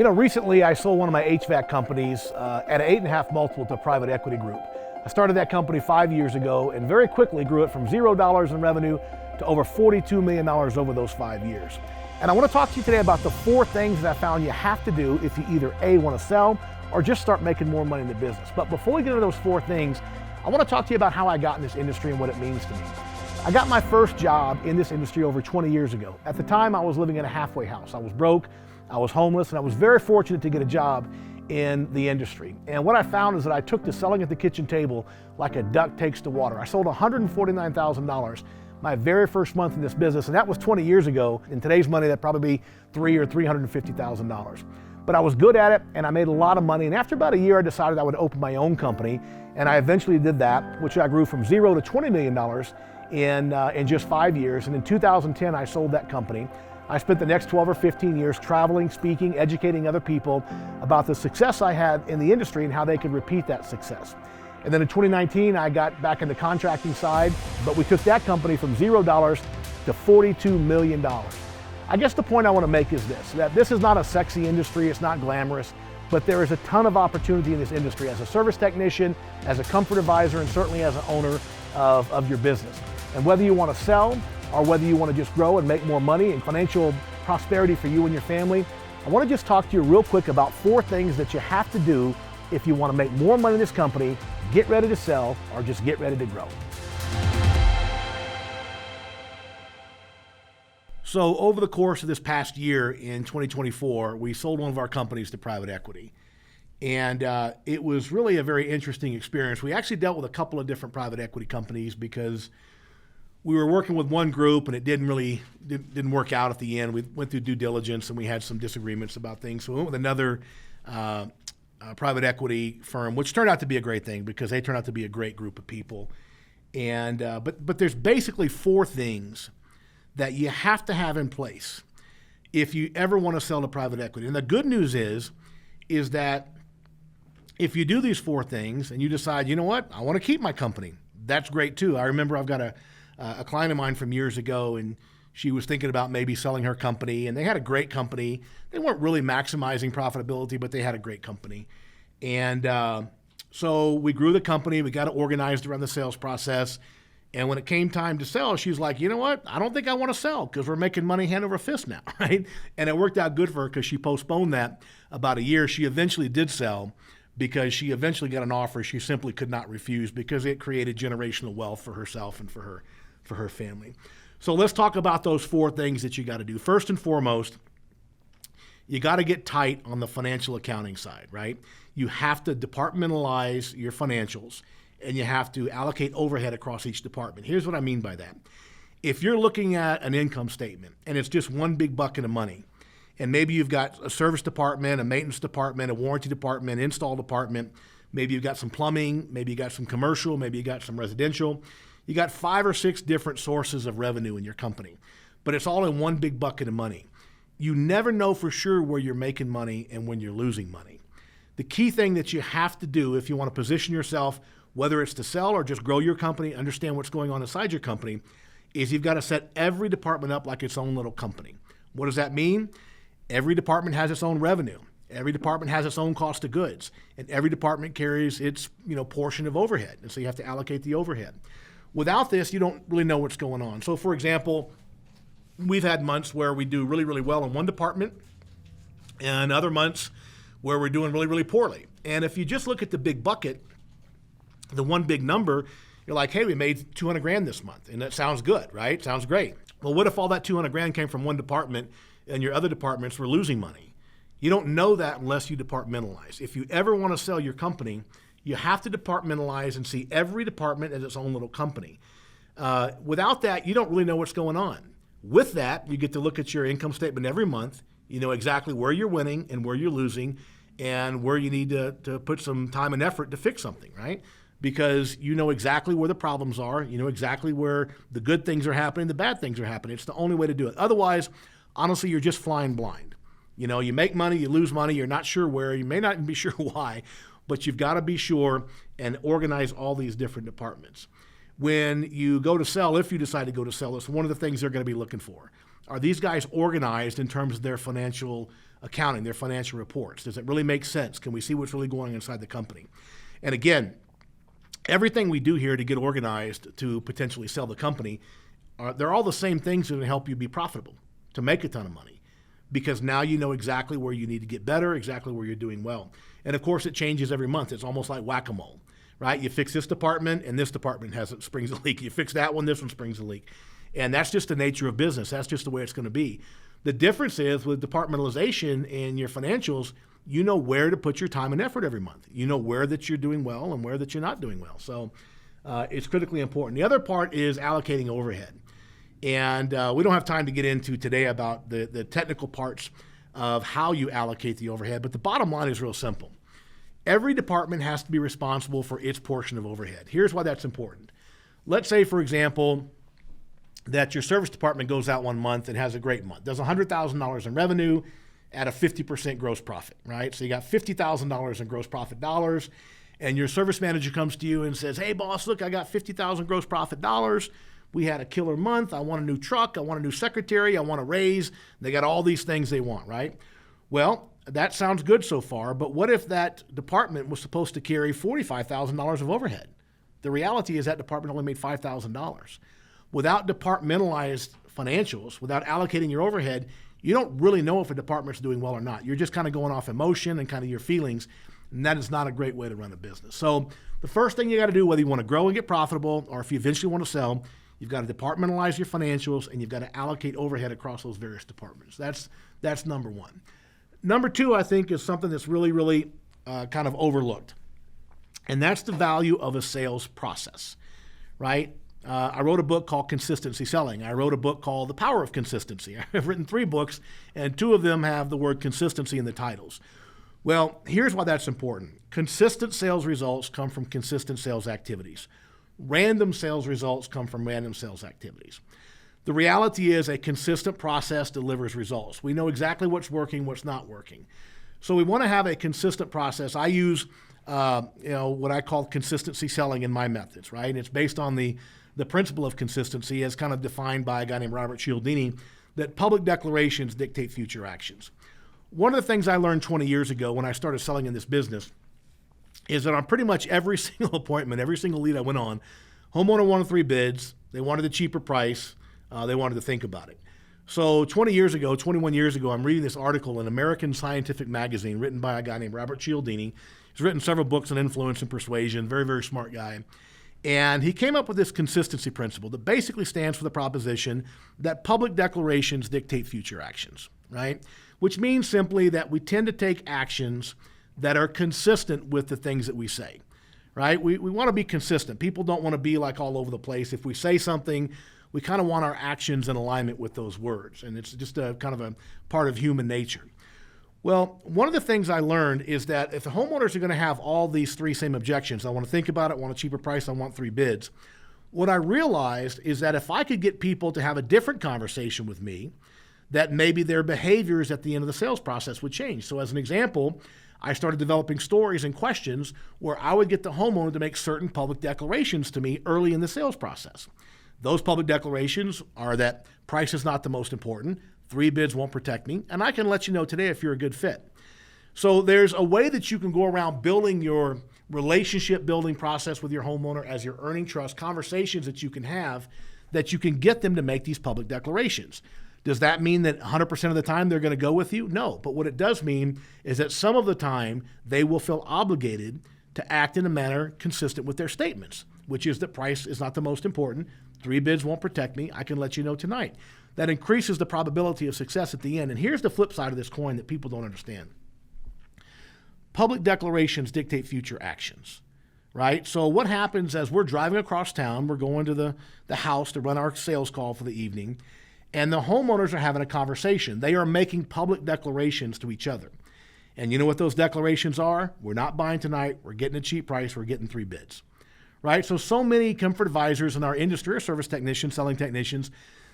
Recently I sold one of my HVAC companies at an 8.5 multiple to a private equity group. I started that company 5 years ago and very quickly grew it from $0 in revenue to over $42 million over those 5 years. And I want to talk to you today about the 4 things that I found you have to do if you either A, want to sell or just start making more money in the business. But before we get into those 4 things, I want to talk to you about how I got in this industry and what it means to me. I got my first job in this industry over 20 years ago. At the time, I was living in a halfway house. I was broke, I was homeless, and I was very fortunate to get a job in the industry. And what I found is that I took to selling at the kitchen table like a duck takes to water. I sold $149,000 my very first month in this business, and that was 20 years ago. In today's money, that'd probably be $300,000 or $350,000. But I was good at it, and I made a lot of money. And after about a year, I decided I would open my own company, and I eventually did that, which I grew from $0 to $20 million in just 5 years. And in 2010, I sold that company. I spent the next 12 or 15 years traveling, speaking, educating other people about the success I had in the industry and how they could repeat that success. And then in 2019, I got back in the contracting side, but we took that company from $0 to $42 million. I guess the point I want to make is this, that this is not a sexy industry, it's not glamorous, but there is a ton of opportunity in this industry as a service technician, as a comfort advisor, and certainly as an owner of your business. And whether you want to sell or whether you want to just grow and make more money and financial prosperity for you and your family, I want to just talk to you real quick about 4 things that you have to do if you want to make more money in this company, get ready to sell, or just get ready to grow. So over the course of this past year in 2024, we sold one of our companies to private equity. And it was really a very interesting experience. We actually dealt with a couple of different private equity companies because we were working with one group and it didn't work out at the end. We went through due diligence and we had some disagreements about things. So we went with another private equity firm, which turned out to be a great thing because they turned out to be a great group of people. And but there's basically 4 things that you have to have in place if you ever want to sell to private equity. And the good news is that if you do these 4 things and you decide, you know what, I want to keep my company, that's great too. I remember I've got a client of mine from years ago, and she was thinking about maybe selling her company, and they had a great company. They weren't really maximizing profitability, but they had a great company. And so we grew the company, we got it organized around the sales process. And when it came time to sell, she was like, you know what, I don't think I want to sell because we're making money hand over fist now, right? And it worked out good for her because she postponed that about a year. She eventually did sell because she eventually got an offer she simply could not refuse because it created generational wealth for herself and for her family. So let's talk about those 4 things that you got to do. First and foremost, you got to get tight on the financial accounting side, right? You have to departmentalize your financials and you have to allocate overhead across each department. Here's what I mean by that. If you're looking at an income statement and it's just one big bucket of money, and maybe you've got a service department, a maintenance department, a warranty department, install department, maybe you've got some plumbing, maybe you got some commercial, maybe you got some residential. You got 5 or 6 different sources of revenue in your company, but it's all in one big bucket of money. You never know for sure where you're making money and when you're losing money. The key thing that you have to do if you want to position yourself, whether it's to sell or just grow your company, understand what's going on inside your company, is you've got to set every department up like its own little company. What does that mean? Every department has its own revenue. Every department has its own cost of goods, and every department carries its portion of overhead, and so you have to allocate the overhead. Without this, you don't really know what's going on. So for example, we've had months where we do really, really well in one department and other months where we're doing really, really poorly. And if you just look at the big bucket, the one big number, you're like, hey, we made $200,000 this month. And that sounds good, right? Sounds great. Well, what if all that $200,000 came from one department and your other departments were losing money? You don't know that unless you departmentalize. If you ever want to sell your company, you have to departmentalize and see every department as its own little company. Without that, you don't really know what's going on. With that, you get to look at your income statement every month. You know exactly where you're winning and where you're losing and where you need to put some time and effort to fix something, right? Because you know exactly where the problems are. You know exactly where the good things are happening, the bad things are happening. It's the only way to do it. Otherwise, honestly, you're just flying blind. You make money, you lose money, you're not sure where, you may not even be sure why, but you've got to be sure and organize all these different departments. When you go to sell, if you decide to go to sell, it's one of the things they're going to be looking for. are these guys organized in terms of their financial accounting, their financial reports? Does it really make sense? Can we see what's really going on inside the company? And again, everything we do here to get organized to potentially sell the company, they're all the same things that will help you be profitable, to make a ton of money, because now you know exactly where you need to get better, exactly where you're doing well. And of course, it changes every month. It's almost like whack-a-mole, right? You fix this department, and this department springs a leak. You fix that one, this one springs a leak. And that's just the nature of business. That's just the way it's going to be. The difference is with departmentalization in your financials, you know where to put your time and effort every month. You know where that you're doing well and where that you're not doing well. So it's critically important. The other part is allocating overhead. And we don't have time to get into today about the technical parts of how you allocate the overhead, but the bottom line is real simple. Every department has to be responsible for its portion of overhead. Here's why that's important. Let's say, for example, that your service department goes out one month and has a great month, does $100,000 in revenue at a 50% gross profit, right? So you got $50,000 in gross profit dollars, and your service manager comes to you and says, hey, boss, look, I got 50,000 gross profit dollars. We had a killer month. I want a new truck. I want a new secretary. I want a raise. They got all these things they want, right? Well, that sounds good so far, but what if that department was supposed to carry $45,000 of overhead? The reality is that department only made $5,000. Without departmentalized financials, without allocating your overhead, you don't really know if a department's doing well or not. You're just kind of going off emotion and kind of your feelings, and that is not a great way to run a business. So the first thing you got to do, whether you want to grow and get profitable or if you eventually want to sell, you've got to departmentalize your financials and you've got to allocate overhead across those various departments. That's number one. Number two, I think, is something that's really kind of overlooked, and that's the value of a sales process, right? I wrote a book called Consistency Selling. I wrote a book called The Power of Consistency. I've written 3 books, and 2 of them have the word consistency in the titles. Well, here's why that's important. Consistent sales results come from consistent sales activities. Random sales results come from random sales activities. The reality is a consistent process delivers results. We know exactly what's working, what's not working. So we want to have a consistent process. I use what I call consistency selling in my methods, right? It's based on the principle of consistency as kind of defined by a guy named Robert Cialdini, that public declarations dictate future actions. One of the things I learned 20 years ago when I started selling in this business is that on pretty much every single appointment, every single lead I went on, homeowner wanted 3 bids, they wanted a cheaper price, they wanted to think about it. So 21 years ago, I'm reading this article in American Scientific Magazine written by a guy named Robert Cialdini. He's written several books on influence and persuasion, very, very smart guy. And he came up with this consistency principle that basically stands for the proposition that public declarations dictate future actions, right? Which means simply that we tend to take actions that are consistent with the things that we say, right? We want to be consistent. People don't want to be like all over the place. If we say something, we kind of want our actions in alignment with those words. And it's just a kind of a part of human nature. Well, one of the things I learned is that if the homeowners are going to have all these 3 same objections, I want to think about it, I want a cheaper price, I want 3 bids. What I realized is that if I could get people to have a different conversation with me, that maybe their behaviors at the end of the sales process would change. So as an example, I started developing stories and questions where I would get the homeowner to make certain public declarations to me early in the sales process. Those public declarations are that price is not the most important, 3 bids won't protect me, and I can let you know today if you're a good fit. So there's a way that you can go around building your relationship building process with your homeowner as you're earning trust, conversations that you can have that you can get them to make these public declarations. Does that mean that 100% of the time they're going to go with you? No, but what it does mean is that some of the time they will feel obligated to act in a manner consistent with their statements, which is that price is not the most important, 3 bids won't protect me, I can let you know tonight. That increases the probability of success at the end. And here's the flip side of this coin that people don't understand. Public declarations dictate future actions, right? So what happens as we're driving across town, we're going to the house to run our sales call for the evening, and the homeowners are having a conversation. They are making public declarations to each other. And you know what those declarations are? We're not buying tonight, we're getting a cheap price, we're getting 3 bids, right? So many comfort advisors in our industry, or service technicians, selling technicians,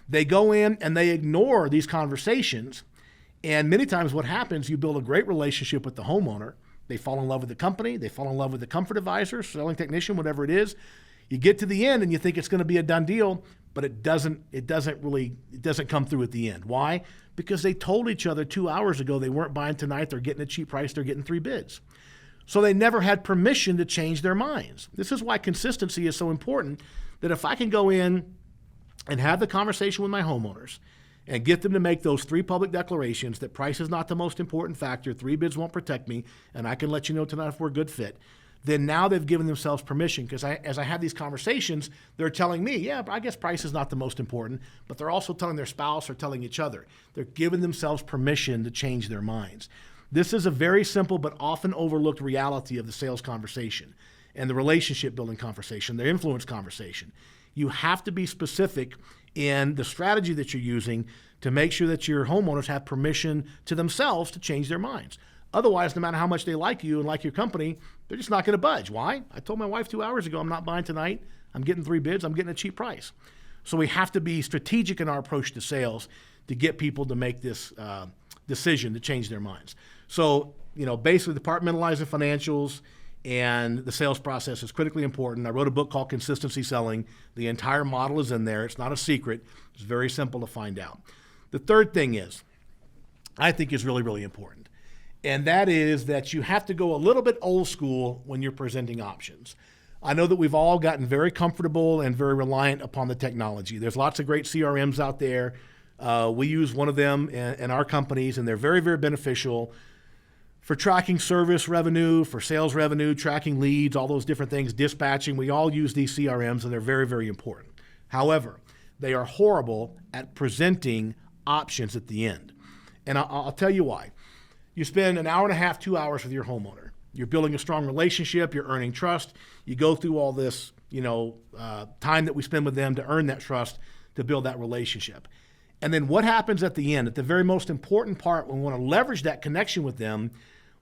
they go in and they ignore these conversations. And many times what happens, you build a great relationship with the homeowner. They fall in love with the company. They fall in love with the comfort advisor, selling technician, whatever it is. You get to the end and you think it's going to be a done deal. but it doesn't come through at the end. Why? Because they told each other 2 hours ago they weren't buying tonight, they're getting a cheap price, they're getting 3 bids. So they never had permission to change their minds. This is why consistency is so important, that if I can go in and have the conversation with my homeowners and get them to make those 3 public declarations that price is not the most important factor, 3 bids won't protect me, and I can let you know tonight if we're a good fit, then now they've given themselves permission, because as I have these conversations, they're telling me, yeah, I guess price is not the most important, but they're also telling their spouse or telling each other. They're giving themselves permission to change their minds. This is a very simple but often overlooked reality of the sales conversation and the relationship building conversation, the influence conversation. You have to be specific in the strategy that you're using to make sure that your homeowners have permission to themselves to change their minds. Otherwise, no matter how much they like you and like your company, they're just not going to budge. Why? I told my wife 2 hours ago I'm not buying tonight. I'm getting 3 bids. I'm getting a cheap price. So we have to be strategic in our approach to sales to get people to make this decision to change their minds. So, basically compartmentalizing financials and the sales process is critically important. I wrote a book called Consistency Selling. The entire model is in there. It's not a secret. It's very simple to find out. The third thing I think is really, really important. And that is that you have to go a little bit old school when you're presenting options. I know that we've all gotten very comfortable and very reliant upon the technology. There's lots of great CRMs out there. We use one of them in our companies, and they're very, very beneficial for tracking service revenue, for sales revenue, tracking leads, all those different things, dispatching. We all use these CRMs, and they're very, very important. However, they are horrible at presenting options at the end. And I'll tell you why. You spend an hour and a half, 2 hours with your homeowner. You're building a strong relationship. You're earning trust. You go through all this, time that we spend with them to earn that trust, to build that relationship. And then what happens at the end, at the very most important part, when we want to leverage that connection with them,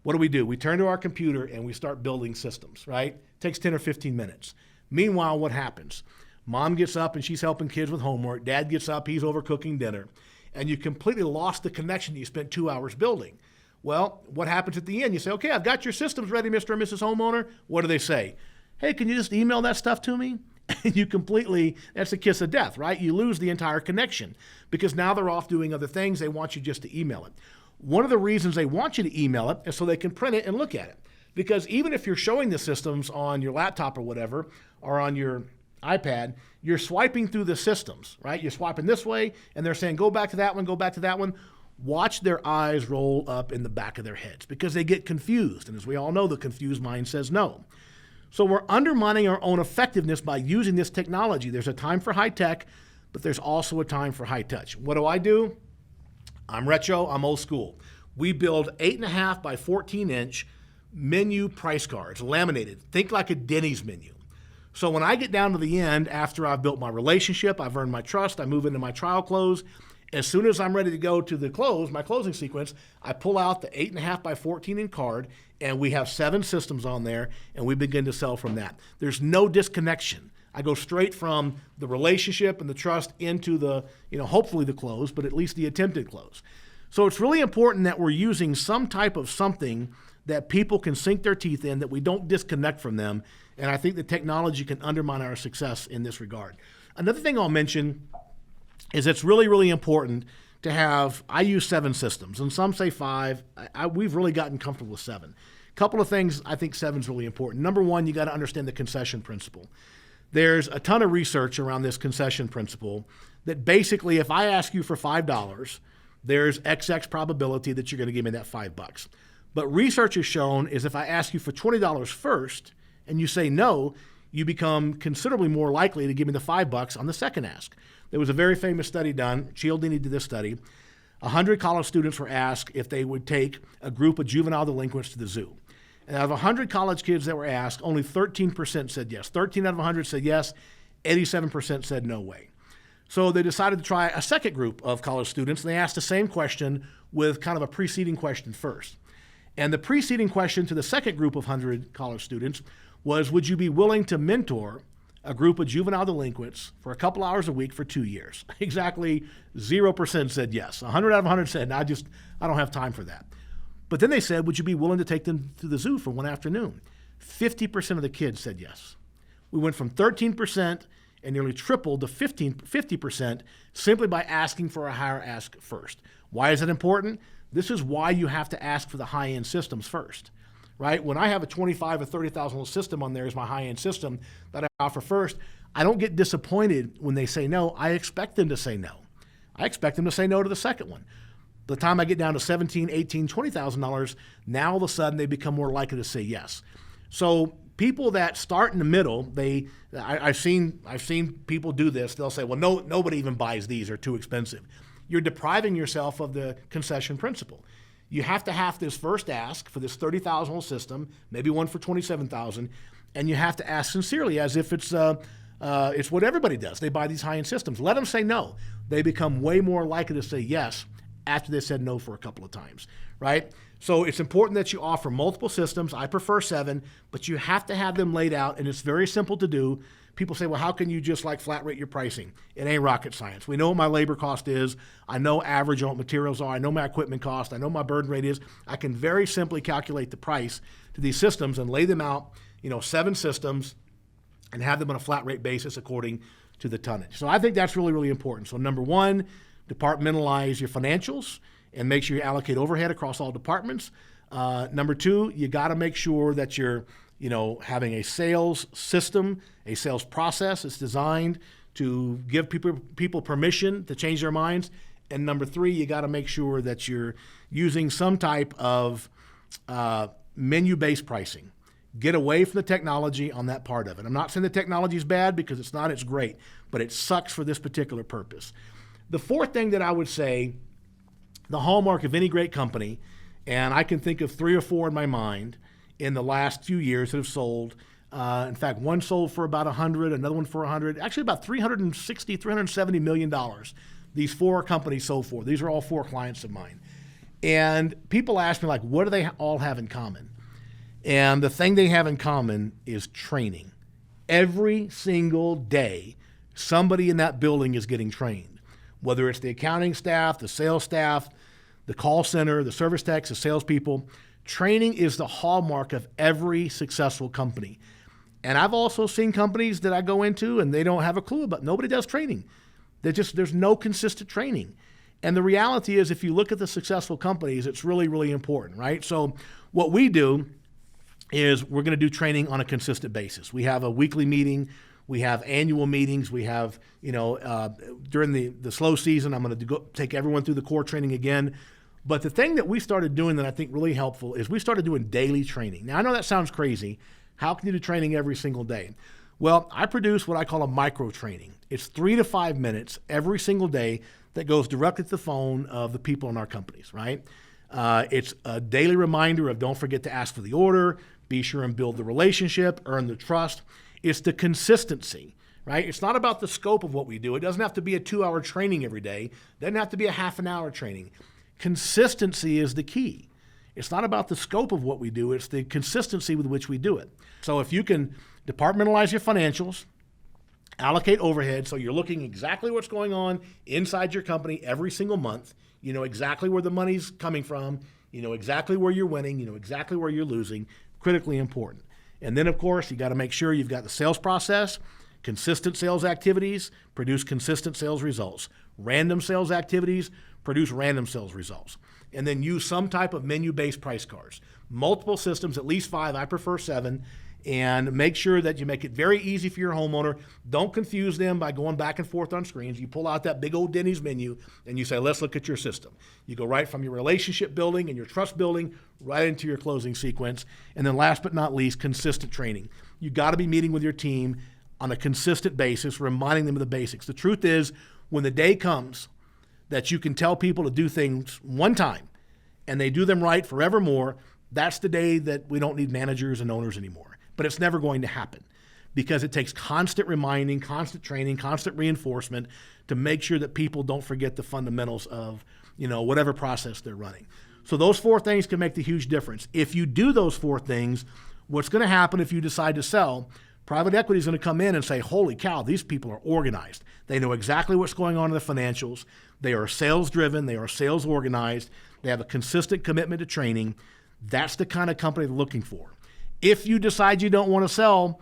what do? We turn to our computer and we start building systems, right? It takes 10 or 15 minutes. Meanwhile, what happens? Mom gets up and she's helping kids with homework. Dad gets up, he's over cooking dinner. And you completely lost the connection that you spent 2 hours building. Well, what happens at the end? You say, okay, I've got your systems ready, Mr. and Mrs. Homeowner. What do they say? Hey, can you just email that stuff to me? And that's a kiss of death, right? You lose the entire connection because now they're off doing other things. They want you just to email it. One of the reasons they want you to email it is so they can print it and look at it. Because even if you're showing the systems on your laptop or whatever, or on your iPad, you're swiping through the systems, right? You're swiping this way, and they're saying, go back to that one, go back to that one. Watch their eyes roll up in the back of their heads because they get confused. And as we all know, the confused mind says no. So we're undermining our own effectiveness by using this technology. There's a time for high tech, but there's also a time for high touch. What do? I'm retro, I'm old school. We build 8.5 by 14 inch menu price cards, laminated. Think like a Denny's menu. So when I get down to the end, after I've built my relationship, I've earned my trust, I move into my trial close. As soon as I'm ready to go to the close, my closing sequence, I pull out the 8.5 by 14 inch card, and we have 7 systems on there, and we begin to sell from that. There's no disconnection. I go straight from the relationship and the trust into the, hopefully the close, but at least the attempted close. So it's really important that we're using some type of something that people can sink their teeth in, that we don't disconnect from them. And I think the technology can undermine our success in this regard. Another thing I'll mention is it's really, really important to have, I use 7 systems, and some say 5. We've really gotten comfortable with 7. A couple of things I think 7 is really important. Number one, you got to understand the concession principle. There's a ton of research around this concession principle that basically if I ask you for $5, there's XX probability that you're going to give me that $5. But research has shown is if I ask you for $20 first and you say no, you become considerably more likely to give me the $5 on the second ask. There was a very famous study done. Cialdini did this study. 100 college students were asked if they would take a group of juvenile delinquents to the zoo. And out of 100 college kids that were asked, only 13% said yes. 13 out of 100 said yes. 87% said no way. So they decided to try a second group of college students, and they asked the same question with kind of a preceding question first. And the preceding question to the second group of 100 college students was, would you be willing to mentor a group of juvenile delinquents for a couple hours a week for 2 years? Exactly 0% said yes. 100 out of 100 said, no, I don't have time for that. But then they said, would you be willing to take them to the zoo for one afternoon? 50% of the kids said yes. We went from 13% and nearly tripled to 50% simply by asking for a higher ask first. Why is it important? This is why you have to ask for the high-end systems first, right? When I have a $25,000 or $30,000 system on there as my high-end system that I offer first, I don't get disappointed when they say no. I expect them to say no. I expect them to say no to the second one. By the time I get down to $17,000, $18,000, $20,000, now all of a sudden they become more likely to say yes. So people that start in the middle, I've seen people do this. They'll say, well, nobody even buys these, they're too expensive. You're depriving yourself of the concession principle. You have to have this first ask for this $30,000 system, maybe one for $27,000, and you have to ask sincerely as if it's what everybody does. They buy these high-end systems. Let them say no. They become way more likely to say yes after they said no for a couple of times, right? So it's important that you offer multiple systems. I prefer 7, but you have to have them laid out, and it's very simple to do. People say, well, how can you just like flat rate your pricing? It ain't rocket science. We know what my labor cost is. I know average on what materials are. I know my equipment cost. I know my burden rate is. I can very simply calculate the price to these systems and lay them out, 7 systems, and have them on a flat rate basis according to the tonnage. So I think that's really, really important. So number 1, departmentalize your financials and make sure you allocate overhead across all departments. Number 2, you got to make sure that you're having a sales system, a sales process that's designed to give people permission to change their minds. And number 3, you got to make sure that you're using some type of menu-based pricing. Get away from the technology on that part of it. I'm not saying the technology is bad, because it's not, it's great, but it sucks for this particular purpose. The 4th thing that I would say, the hallmark of any great company, and I can think of 3 or 4 in my mind in the last few years that have sold. In fact, one sold for about 100, another one for 100, actually about $360, $370 million. These 4 companies sold for. These are all 4 clients of mine. And people ask me, like, what do they all have in common? And the thing they have in common is training. Every single day, somebody in that building is getting trained, whether it's the accounting staff, the sales staff, the call center, the service techs, the salespeople. Training is the hallmark of every successful company. And I've also seen companies that I go into and they don't have a clue about, nobody does training. There's no consistent training. And the reality is, if you look at the successful companies, it's really, really important, right? So what we do is we're going to do training on a consistent basis. We have a weekly meeting. We have annual meetings. We have, during the slow season, I'm going to take everyone through the core training again. But the thing that we started doing that I think really helpful is we started doing daily training. Now, I know that sounds crazy. How can you do training every single day? Well, I produce what I call a micro training. It's 3 to 5 minutes every single day that goes directly to the phone of the people in our companies, right? It's a daily reminder of don't forget to ask for the order, be sure and build the relationship, earn the trust. It's the consistency, right? It's not about the scope of what we do. It doesn't have to be a 2-hour training every day. It doesn't have to be a half an hour training. Consistency is the key. It's not about the scope of what we do. It's the consistency with which we do it. So if you can departmentalize your financials, allocate overhead, so you're looking exactly what's going on inside your company every single month. You know exactly where the money's coming from. You know exactly where you're winning. You know exactly where you're losing. Critically important. And then, of course, you got to make sure you've got the sales process, consistent sales activities, produce consistent sales results. Random sales activities, produce random sales results. And then use some type of menu-based price cards. Multiple systems, at least 5, I prefer 7, and make sure that you make it very easy for your homeowner. Don't confuse them by going back and forth on screens. You pull out that big old Denny's menu and you say, let's look at your system. You go right from your relationship building and your trust building right into your closing sequence. And then last but not least, consistent training. You got to be meeting with your team on a consistent basis, reminding them of the basics. The truth is, when the day comes that you can tell people to do things one time and they do them right forevermore, that's the day that we don't need managers and owners anymore. But it's never going to happen because it takes constant reminding, constant training, constant reinforcement to make sure that people don't forget the fundamentals of, whatever process they're running. So those 4 things can make the huge difference. If you do those 4 things, what's going to happen if you decide to sell, private equity is going to come in and say, holy cow, these people are organized. They know exactly what's going on in the financials. They are sales driven. They are sales organized. They have a consistent commitment to training. That's the kind of company they're looking for. If you decide you don't want to sell,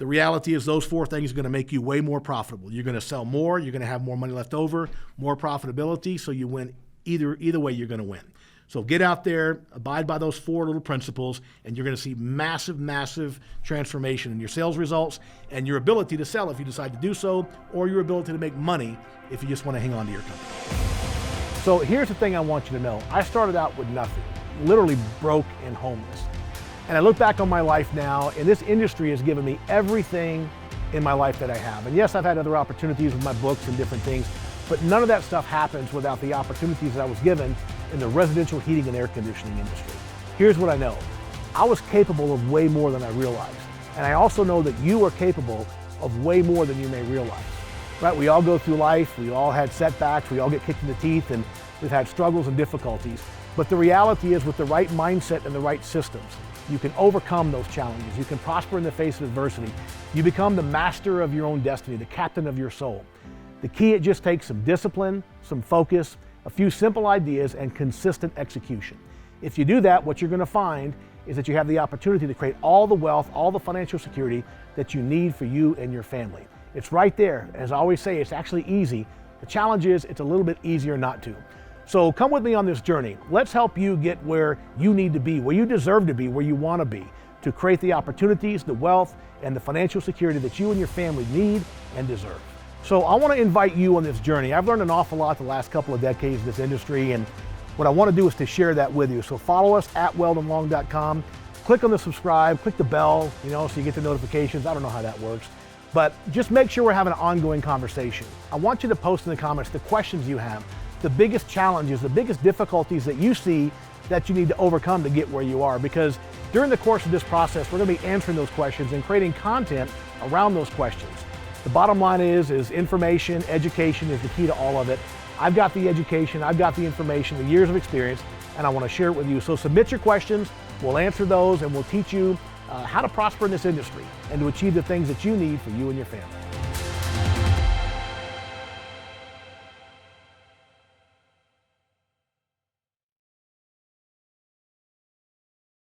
The reality is those 4 things are going to make you way more profitable. You're going to sell more, you're going to have more money left over, more profitability, so you win either way you're going to win. So get out there, abide by those 4 little principles, and you're going to see massive, massive transformation in your sales results and your ability to sell if you decide to do so, or your ability to make money if you just want to hang on to your company. So here's the thing I want you to know. I started out with nothing, literally broke and homeless. And I look back on my life now, and this industry has given me everything in my life that I have. And yes, I've had other opportunities with my books and different things, but none of that stuff happens without the opportunities that I was given in the residential heating and air conditioning industry. Here's what I know. I was capable of way more than I realized. And I also know that you are capable of way more than you may realize. Right? We all go through life, we all had setbacks, we all get kicked in the teeth, and we've had struggles and difficulties. But the reality is, with the right mindset and the right systems, you can overcome those challenges. You can prosper in the face of adversity. You become the master of your own destiny, the captain of your soul. The key, it just takes some discipline, some focus, a few simple ideas, and consistent execution. If you do that, what you're going to find is that you have the opportunity to create all the wealth, all the financial security that you need for you and your family. It's right there. As I always say, it's actually easy. The challenge is it's a little bit easier not to. So come with me on this journey. Let's help you get where you need to be, where you deserve to be, where you want to be, to create the opportunities, the wealth, and the financial security that you and your family need and deserve. So I want to invite you on this journey. I've learned an awful lot the last couple of decades in this industry, and what I want to do is to share that with you. So follow us at weldonlong.com. Click on the subscribe, click the bell, so you get the notifications. I don't know how that works, but just make sure we're having an ongoing conversation. I want you to post in the comments the questions you have, the biggest challenges, the biggest difficulties that you see that you need to overcome to get where you are, because during the course of this process, we're going to be answering those questions and creating content around those questions. The bottom line is information, education is the key to all of it. I've got the education, I've got the information, the years of experience, and I want to share it with you. So submit your questions, we'll answer those, and we'll teach you how to prosper in this industry and to achieve the things that you need for you and your family.